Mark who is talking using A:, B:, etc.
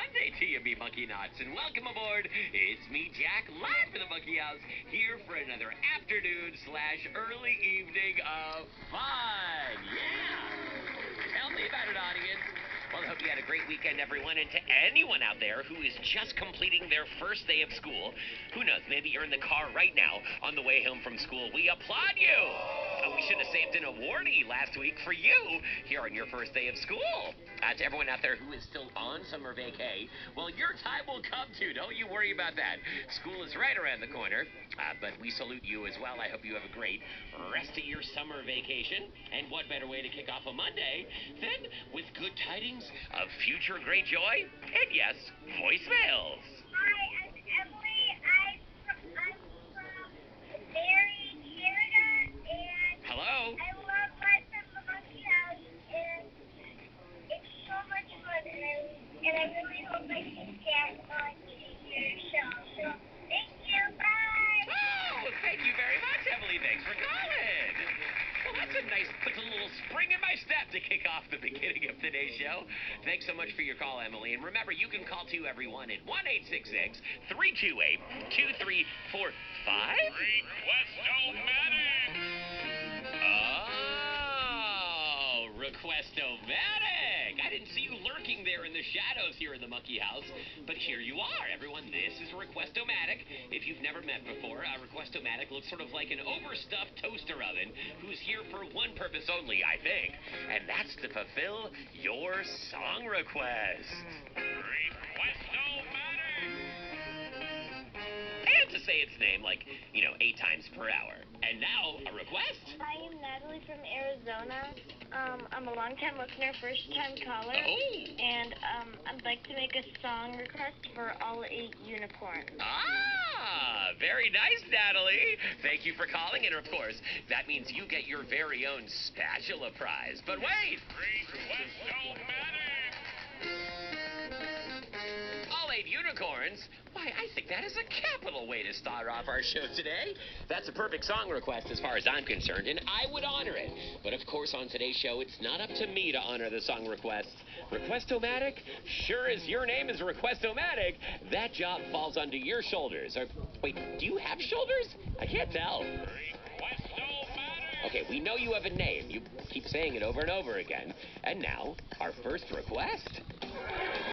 A: Monday to you, me Monkey Knots, and welcome aboard. It's me, Jack, live from the Monkey House, here for another afternoon/early evening of fun. Yeah! Tell me about it, audience. Well, I hope you had a great weekend, everyone, and to anyone out there who is just completing their first day of school, who knows, maybe you're in the car right now on the way home from school. We applaud you! We should have saved an awardee last week for you here on your first day of school. To everyone out there who is still on summer vacay, well, your time will come too. Don't you worry about that. School is right around the corner, but we salute you as well. I hope you have a great rest of your summer vacation. And what better way to kick off a Monday than with good tidings of future great joy and, yes, voicemails.
B: Hi, I'm Emily. I'm from Mary, Canada, and
A: Hello?
B: I love Life from the Monkey House, and it's so much fun, and I really hope I can get on to your show. So, thank you. Bye.
A: Oh, thank you very much, Emily. Thanks for calling. Well, that's a nice, puts a little spring in my step to kick off the beginning of today's show. Thanks so much for your call, Emily. And remember, you can call too, everyone, at 1-866-328-2345. Request-O-Matic! Oh, Request-O-Matic! I didn't see you lurking there in the shadows here in the Monkey House, but here you are, everyone. This is Request-O-Matic. If you've never met before, Request-O-Matic looks sort of like an overstuffed toaster oven who's here for one purpose only, I think, and that's to fulfill your song request. Request-O-Matic! And to say its name like, 8 times per hour. And now, a request?
B: Hi, I'm Natalie from Arizona. I'm a long-time listener, first-time caller.
A: Oh!
B: And I'd like to make a song request for all 8 unicorns.
A: Ah, very nice, Natalie. Thank you for calling, and of course, that means you get your very own spatula prize. But wait! Request-O-Matic! All 8 unicorns? Why, I think that is a capital way to start off our show today. That's a perfect song request as far as I'm concerned, and I would honor it. But of course, on today's show, it's not up to me to honor the song request. Request-O-Matic? Sure as your name is Request-O-Matic, that job falls onto your shoulders. Or, wait, do you have shoulders? I can't tell. Request-O-Matic! Okay, we know you have a name. You keep saying it over and over again. And now, our first request.